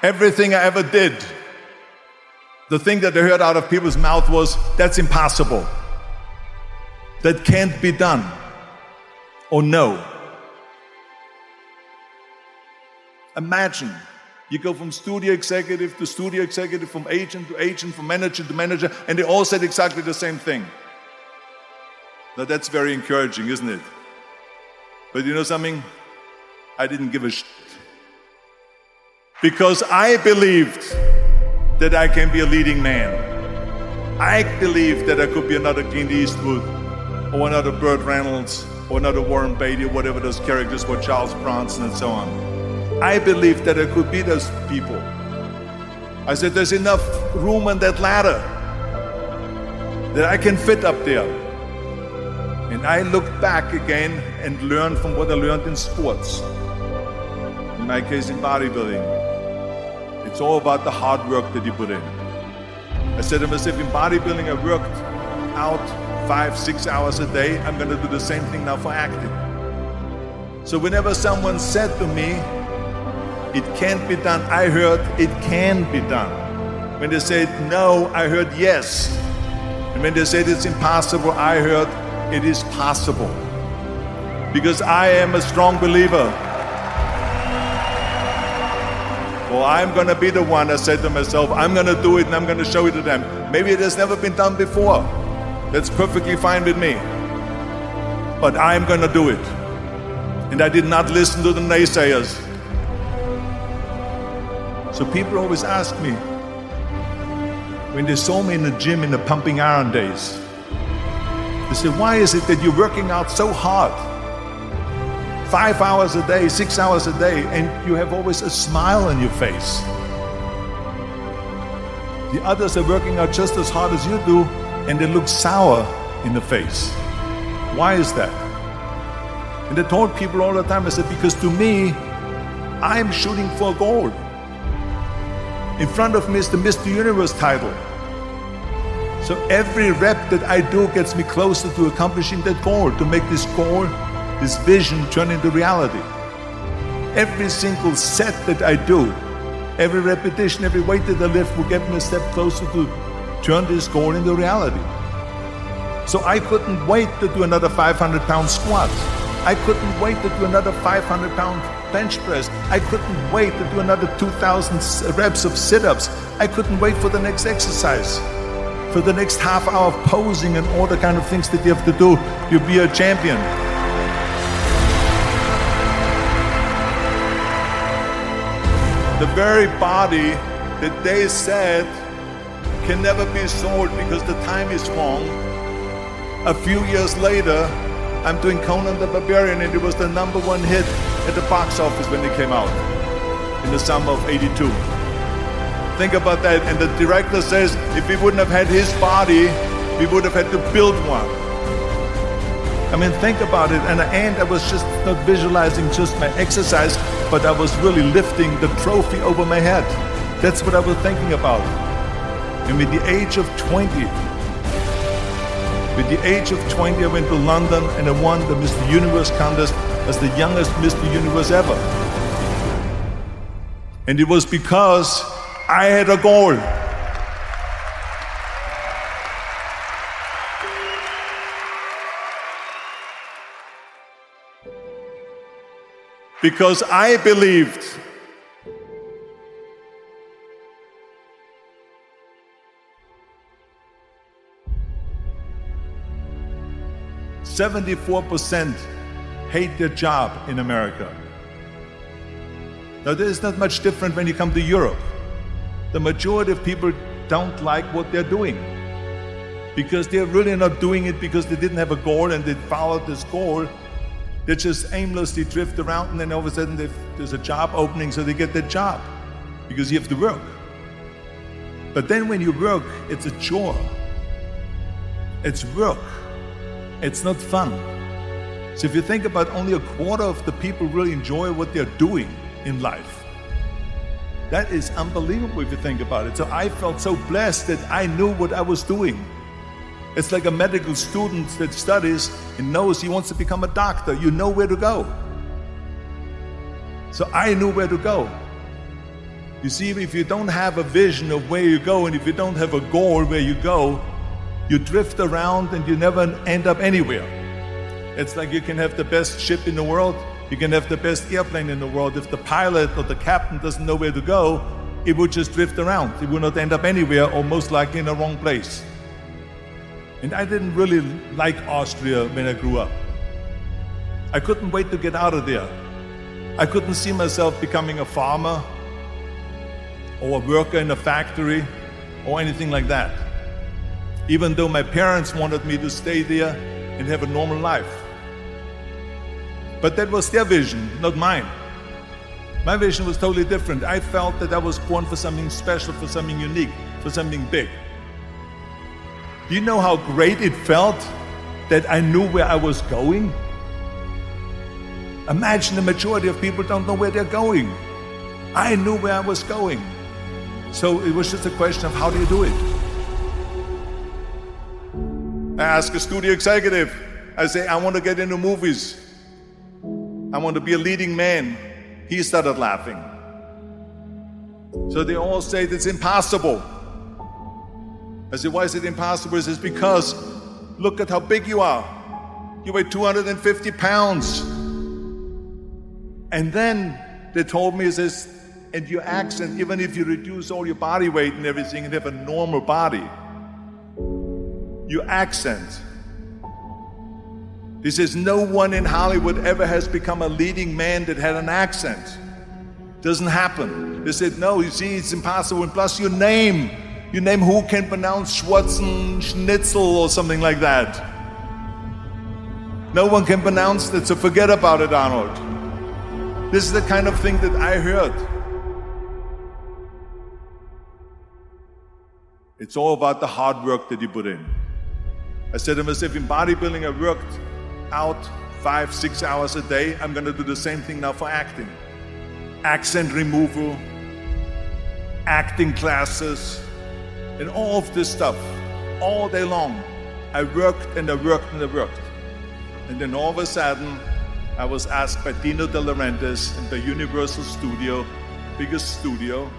Everything I ever did, the thing that I heard out of people's mouth was, that's impossible. That can't be done. Or no. Imagine, you go from studio executive to studio executive, from agent to agent, from manager to manager, and they all said exactly the same thing. Now that's very encouraging, isn't it? But you know something? I didn't give a shit. Because I believed that I can be a leading man. I believed that I could be another Clint Eastwood, or another Burt Reynolds, or another Warren Beatty, or whatever those characters were, Charles Bronson and so on. I believed that I could be those people. I said, there's enough room on that ladder that I can fit up there. And I looked back again and learned from what I learned in sports. In my case, in bodybuilding. It's all about the hard work that you put in. I said to myself, in bodybuilding, I worked out 5-6 hours a day. I'm going to do the same thing now for acting. So whenever someone said to me, it can't be done, I heard it can be done. When they said no, I heard yes. And when they said it's impossible, I heard it is possible. Because I am a strong believer. Well, I'm going to be the one, I said to myself, I'm going to do it and I'm going to show it to them. Maybe it has never been done before. That's perfectly fine with me. But I'm going to do it. And I did not listen to the naysayers. So people always ask me, when they saw me in the gym in the pumping iron days, they said, why is it that you're working out so hard? 5 hours a day, 6 hours a day, and you have always a smile on your face. The others are working out just as hard as you do, and they look sour in the face. Why is that? And I told people all the time, I said, because to me, I'm shooting for a goal. In front of me is the Mr. Universe title. So every rep that I do gets me closer to accomplishing that goal, to make this goal, this vision turn into reality. Every single set that I do, every repetition, every weight that I lift will get me a step closer to turn this goal into reality. So I couldn't wait to do another 500-pound squat. I couldn't wait to do another 500-pound bench press. I couldn't wait to do another 2,000 reps of sit-ups. I couldn't wait for the next exercise, for the next half hour of posing and all the kind of things that you have to do. You'll be a champion. The very body that they said can never be sold because the time is wrong. A few years later, I'm doing Conan the Barbarian, and it was the #1 hit at the box office when it came out in the summer of '82. Think about that. And the director says, if we wouldn't have had his body, we would have had to build one. I mean, think about it. And at the end, I was just not visualizing just my exercise, but I was really lifting the trophy over my head. That's what I was thinking about. And with the age of 20, I went to London and I won the Mr. Universe contest as the youngest Mr. Universe ever. And it was because I had a goal. Because I believed .74% hate their job in America. Now, this is not much different when you come to Europe. The majority of people don't like what they're doing because they're really not doing it because they didn't have a goal and they followed this goal. They just aimlessly drift around, and then all of a sudden there's a job opening, so they get that job because you have to work. But then when you work, it's a chore. It's work. It's not fun. So if you think about, only a quarter of the people really enjoy what they're doing in life. That is unbelievable if you think about it. So I felt so blessed that I knew what I was doing. It's like a medical student that studies and knows he wants to become a doctor. You know where to go. So I knew where to go. You see, if you don't have a vision of where you go, and if you don't have a goal where you go, you drift around and you never end up anywhere. It's like you can have the best ship in the world, you can have the best airplane in the world. If the pilot or the captain doesn't know where to go, it would just drift around. It would not end up anywhere, or most likely in the wrong place. And I didn't really like Austria when I grew up. I couldn't wait to get out of there. I couldn't see myself becoming a farmer or a worker in a factory or anything like that. Even though my parents wanted me to stay there and have a normal life. But that was their vision, not mine. My vision was totally different. I felt that I was born for something special, for something unique, for something big. Do you know how great it felt that I knew where I was going? Imagine the majority of people don't know where they're going. I knew where I was going. So it was just a question of how do you do it? I ask a studio executive, I say, I want to get into movies. I want to be a leading man. He started laughing. So they all say it's impossible. I said, why is it impossible? He says, because look at how big you are. You weigh 250 pounds. And then they told me, he says, and your accent, even if you reduce all your body weight and everything and have a normal body, your accent. He says, no one in Hollywood ever has become a leading man that had an accent. Doesn't happen. They said, no, you see, it's impossible. And plus your name who can pronounce Schwarzenegger or something like that. No one can pronounce that, so forget about it, Arnold. This is the kind of thing that I heard. It's all about the hard work that you put in. I said to myself, in bodybuilding, I worked out 5-6 hours a day. I'm going to do the same thing now for acting. Accent removal, acting classes, and all of this stuff, all day long. I worked and I worked and I worked. And then all of a sudden, I was asked by Dino De Laurentiis in the Universal Studio, biggest studio,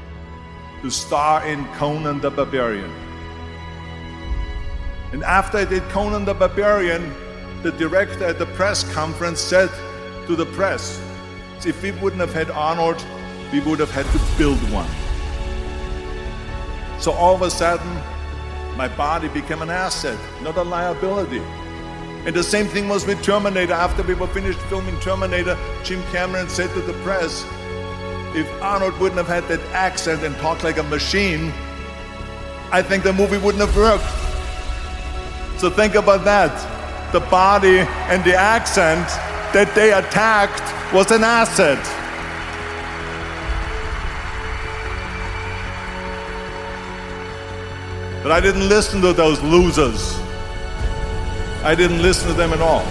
to star in Conan the Barbarian. And after I did Conan the Barbarian, the director at the press conference said to the press, if we wouldn't have had Arnold, we would have had to build one. So all of a sudden, my body became an asset, not a liability. And the same thing was with Terminator. After we were finished filming Terminator, Jim Cameron said to the press, if Arnold wouldn't have had that accent and talked like a machine, I think the movie wouldn't have worked. So think about that. The body and the accent that they attacked was an asset. But I didn't listen to those losers. I didn't listen to them at all.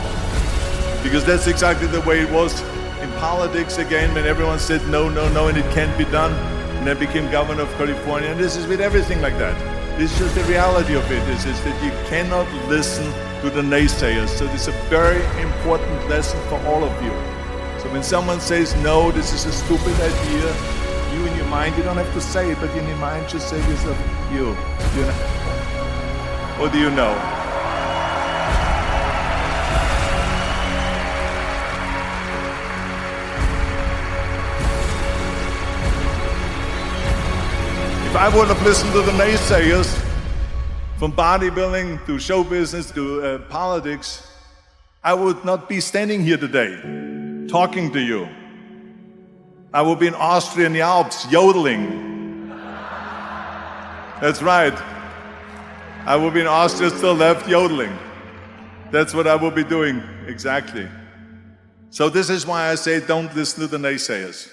Because that's exactly the way it was in politics again, when everyone said no, no, no, and it can't be done. And I became governor of California, and this is with everything like that. This is just the reality of it, is that you cannot listen to the naysayers. So this is a very important lesson for all of you. So when someone says, no, this is a stupid idea, you in your mind, you don't have to say it, but in your mind just say to yourself, you know. What do you know? If I would have listened to the naysayers, from bodybuilding to show business to politics, I would not be standing here today, talking to you. I would be in Austria in the Alps, yodeling. That's right. I would be in Austria, still left, yodeling. That's what I would be doing, exactly. So this is why I say don't listen to the naysayers.